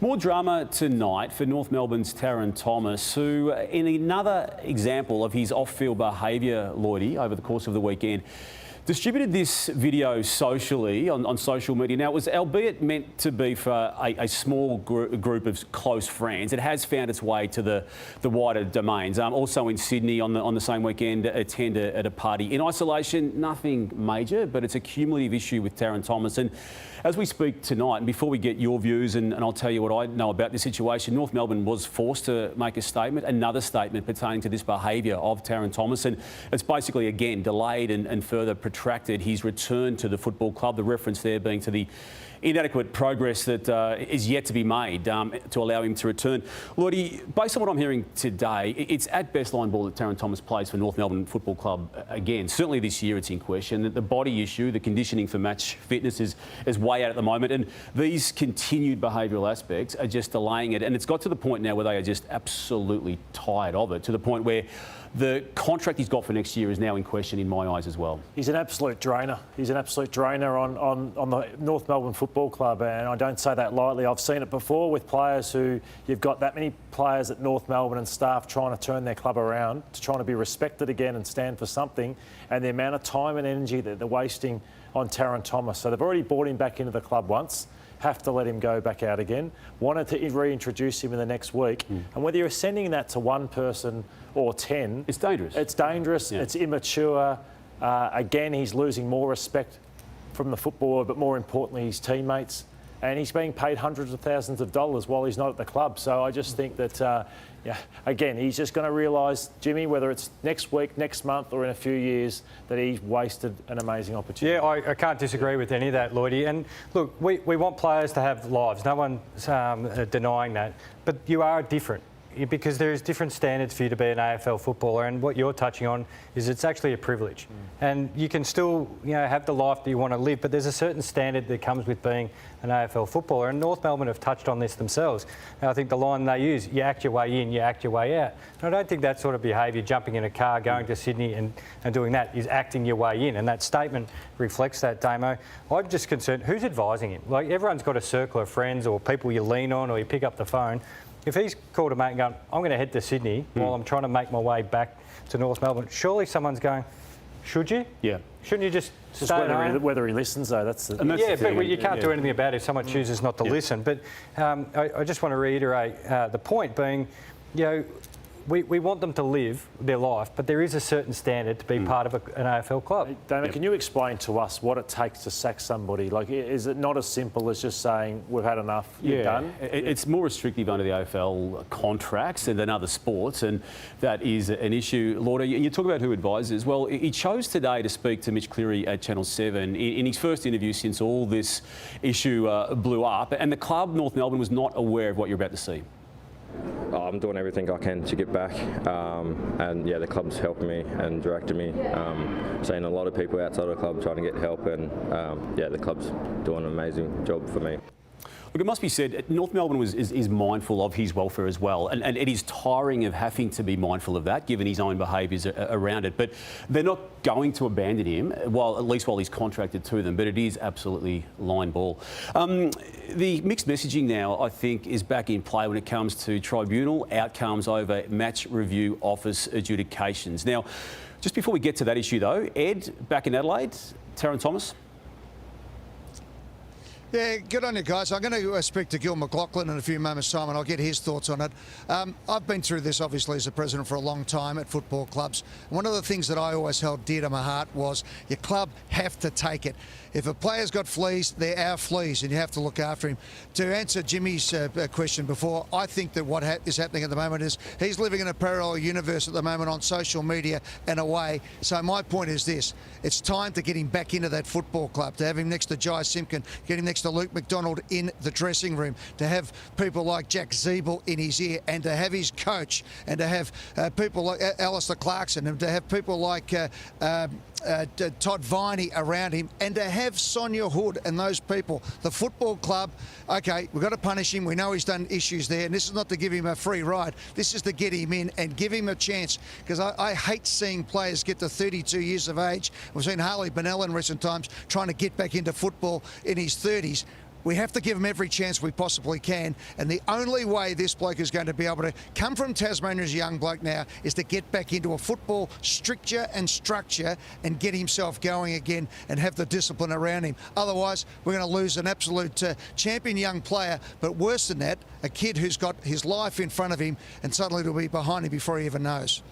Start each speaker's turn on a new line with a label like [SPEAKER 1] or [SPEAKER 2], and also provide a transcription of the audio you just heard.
[SPEAKER 1] More drama tonight for North Melbourne's Tarryn Thomas, who, in another example of his off-field behaviour, Lloydie, over the course of the weekend, distributed this video socially on social media. Now, it was albeit meant to be for a small group of close friends. It has found its way to the wider domains. Also in Sydney on the same weekend, attended at a party. In isolation, nothing major, but it's a cumulative issue with Tarryn Thomas. And as we speak tonight, and before we get your views, and I'll tell you what I know about this situation, North Melbourne was forced to make a statement, another statement pertaining to this behaviour of Tarryn Thomas. And it's basically, again, delayed and further protracted his return to the football club, the reference there being to the inadequate progress that is yet to be made to allow him to return. Lloydie, based on what I'm hearing today, it's at best line ball that Tarryn Thomas plays for North Melbourne Football Club again. Certainly this year it's in question. The body issue, the conditioning for match fitness is way out at the moment, and these continued behavioural aspects are just delaying it. And it's got to the point now where they are just absolutely tired of it, to the point where the contract he's got for next year is now in question in my eyes as well. He's
[SPEAKER 2] an absolute drainer. He's an absolute drainer on the North Melbourne Football Club, and I don't say that lightly. I've seen it before with players who, you've got that many players at North Melbourne and staff trying to turn their club around, to trying to be respected again and stand for something, and the amount of time and energy that they're wasting on Tarryn Thomas. So they've already brought him back into the club once, have to let him go back out again, wanted to reintroduce him in the next week. And whether you're sending that to one person or 10...
[SPEAKER 1] It's dangerous.
[SPEAKER 2] It's dangerous, yeah. It's immature. Again, he's losing more respect from the footballer, but more importantly, his teammates. And he's being paid hundreds of thousands of dollars while he's not at the club. So I just think that, again, he's just going to realise, Jimmy, whether it's next week, next month or in a few years, that he's wasted an amazing opportunity.
[SPEAKER 3] Yeah, I can't disagree with any of that, Lloydie. And look, we want players to have lives. No one's denying that. But you are different, because there's different standards for you to be an AFL footballer, and what you're touching on is it's actually a privilege. And you can still, have the life that you want to live, but there's a certain standard that comes with being an AFL footballer, and North Melbourne have touched on this themselves. And I think the line they use, you act your way in, you act your way out. And I don't think that sort of behaviour, jumping in a car, going to Sydney and doing that, is acting your way in, and that statement reflects that, Damo. I'm just concerned, who's advising him? Like, everyone's got a circle of friends or people you lean on, or you pick up the phone. If he's called a mate and going, I'm going to head to Sydney while I'm trying to make my way back to North Melbourne, surely someone's going, should you?
[SPEAKER 1] Yeah.
[SPEAKER 3] Shouldn't you just stay at home?
[SPEAKER 2] Whether he listens, though, that's the...
[SPEAKER 3] Yeah, but you can't do anything about it if someone chooses not to listen. But I just want to reiterate the point being, we want them to live their life, but there is a certain standard to be part of an AFL club.
[SPEAKER 2] Dana, can you explain to us what it takes to sack somebody? Like, is it not as simple as just saying, we've had enough, you're done?
[SPEAKER 1] It's more restrictive under the AFL contracts than other sports, and that is an issue. Lord, you talk about who advises. Well, he chose today to speak to Mitch Cleary at Channel 7 in his first interview since all this issue blew up, and the club, North Melbourne, was not aware of what you're about to see.
[SPEAKER 4] I'm doing everything I can to get back, and the club's helping me and directing me. Seeing a lot of people outside of the club trying to get help, and the club's doing an amazing job for me.
[SPEAKER 1] Look, it must be said, North Melbourne is mindful of his welfare as well, and it is tiring of having to be mindful of that, given his own behaviours around it. But they're not going to abandon him, at least while he's contracted to them, but it is absolutely line ball. The mixed messaging now, I think, is back in play when it comes to tribunal outcomes over match review office adjudications. Now, just before we get to that issue, though, Ed, back in Adelaide, Tarryn Thomas.
[SPEAKER 5] Yeah, good on you guys. I'm going to speak to Gil McLaughlin in a few moments' time and I'll get his thoughts on it. I've been through this, obviously, as a president for a long time at football clubs. One of the things that I always held dear to my heart was your club have to take it. If a player's got fleas, they're our fleas and you have to look after him. To answer Jimmy's question before, I think that what is happening at the moment is he's living in a parallel universe at the moment on social media and away. So my point is this, it's time to get him back into that football club, to have him next to Jai Simpkin, get him next to Luke McDonald in the dressing room, to have people like Jack Zeeble in his ear, and to have his coach, and to have people like Alistair Clarkson, and to have people like Todd Viney around him, and to have Sonia Hood and those people. The football club, okay, we've got to punish him. We know he's done issues there, and this is not to give him a free ride. This is to get him in and give him a chance, because I hate seeing players get to 32 years of age. We've seen Harley Bennell in recent times trying to get back into football in his 30s. We have to give him every chance we possibly can. And the only way this bloke is going to be able to come from Tasmania as a young bloke now is to get back into a football stricture and structure and get himself going again and have the discipline around him. Otherwise, we're going to lose an absolute champion young player. But worse than that, a kid who's got his life in front of him and suddenly it'll be behind him before he even knows.